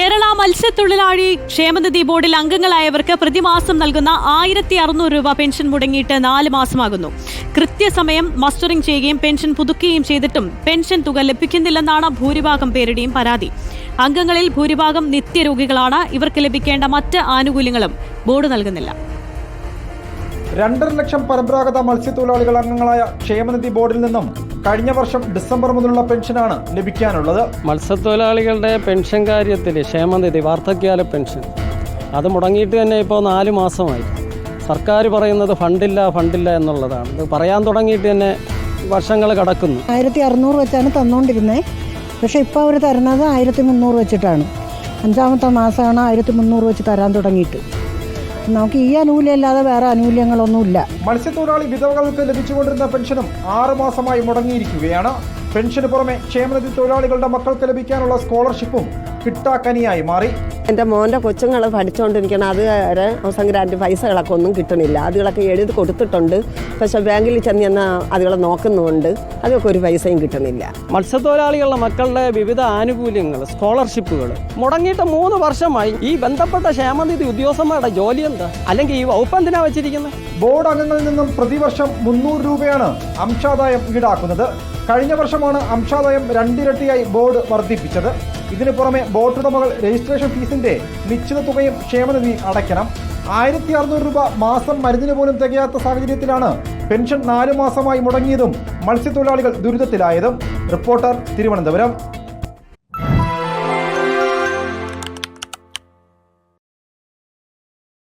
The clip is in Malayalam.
കേരള മത്സ്യത്തൊഴിലാളി ക്ഷേമനിധി ബോർഡിൽ അംഗങ്ങളായവർക്ക് പ്രതിമാസം നൽകുന്ന 1600 രൂപ പെൻഷൻ മുടങ്ങിയിട്ട് 4 മാസമാകുന്നു. കൃത്യസമയം മസ്റ്ററിംഗ് ചെയ്യുകയും പെൻഷൻ പുതുക്കുകയും ചെയ്തിട്ടും പെൻഷൻ തുക ലഭിക്കുന്നില്ലെന്നാണ് ഭൂരിഭാഗം പേരുടെയും പരാതി. അംഗങ്ങളിൽ ഭൂരിഭാഗം നിത്യരോഗികളാണ്. ഇവർക്ക് ലഭിക്കേണ്ട മറ്റ് ആനുകൂല്യങ്ങളും ബോർഡ് നൽകുന്നില്ല. 2.5 ലക്ഷം പരമ്പരാഗത മത്സ്യത്തൊഴിലാളികൾ അംഗങ്ങളായ ക്ഷേമനിധി ബോർഡിൽ നിന്നും കഴിഞ്ഞ വർഷം ഡിസംബർ മുതലുള്ള പെൻഷനാണ് ലഭിക്കാനുള്ളത്. മത്സ്യത്തൊഴിലാളികളുടെ പെൻഷൻ കാര്യത്തിൽ ക്ഷേമനിധി വാർദ്ധക്യകാല പെൻഷൻ അത് മുടങ്ങിയിട്ട് തന്നെ ഇപ്പോൾ 4 മാസമായി. സർക്കാർ പറയുന്നത് ഫണ്ടില്ല എന്നുള്ളതാണ്. ഇത് പറയാൻ തുടങ്ങിയിട്ട് തന്നെ വർഷങ്ങൾ കടക്കുന്നു. 1600 വെച്ചാണ് തന്നുകൊണ്ടിരുന്നത്. പക്ഷേ ഇപ്പോൾ അവർ തരുന്നത് 1300 വെച്ചിട്ടാണ്. 5-ാമത്തെ മാസമാണ് 1300 വെച്ച് തരാൻ തുടങ്ങിയിട്ട്. നമുക്ക് ഈ ആനുകൂല്യം അല്ലാതെ വേറെ ആനുകൂല്യങ്ങളൊന്നുമില്ല. മത്സ്യത്തൊഴിലാളി വിധവകൾക്ക് ലഭിച്ചുകൊണ്ടിരുന്ന പെൻഷനും 6 മാസമായി മുടങ്ങിയിരിക്കുകയാണ്. പെൻഷന് പുറമെ ക്ഷേമനിധി തൊഴിലാളികളുടെ മക്കൾക്ക് ലഭിക്കാനുള്ള സ്കോളർഷിപ്പും കിട്ടാക്കനിയായി മാറി. എൻ്റെ മോൻ്റെ കൊച്ചുങ്ങൾ പഠിച്ചുകൊണ്ടിരിക്കണം. അതുവരെ സംക്രാന്തി പൈസകളൊക്കെ ഒന്നും കിട്ടണില്ല. അതുകളൊക്കെ എഴുതി കൊടുത്തിട്ടുണ്ട്. പക്ഷേ ബാങ്കിൽ ചെന്ന് അതുകളെ നോക്കുന്നുമുണ്ട്. അതൊക്കെ ഒരു പൈസയും കിട്ടണില്ല. മത്സ്യത്തൊഴിലാളികളുടെ മക്കളുടെ വിവിധ ആനുകൂല്യങ്ങൾ, സ്കോളർഷിപ്പുകൾ മുടങ്ങിയിട്ട് 3 വർഷമായി. ഈ ബന്ധപ്പെട്ട ക്ഷേമനിധി ഉദ്യോഗസ്ഥന്മാരുടെ ജോലി എന്താ? അല്ലെങ്കിൽ ഈ വകുപ്പ് എന്തിനാ വെച്ചിരിക്കുന്നത്? ബോർഡ് അംഗങ്ങളിൽ നിന്നും പ്രതിവർഷം 300 രൂപയാണ് അംശാദായം ഈടാക്കുന്നത്. കഴിഞ്ഞ വർഷമാണ് അംശാദായം 2 ഇരട്ടിയായി ബോർഡ് വർദ്ധിപ്പിച്ചത്. ഇതിനു പുറമെ ബോട്ട് ഉടമകൾ രജിസ്ട്രേഷൻ ഫീസിന്റെ നിശ്ചിത തുകയും ക്ഷേമനിധി അടയ്ക്കണം. 1600 രൂപ മാസം മരുന്നിന് പോലും തികയാത്ത സാഹചര്യത്തിലാണ് പെൻഷൻ 4 മാസമായി മുടങ്ങിയതും മത്സ്യത്തൊഴിലാളികൾ ദുരിതത്തിലായതും. റിപ്പോർട്ടർ, തിരുവനന്തപുരം.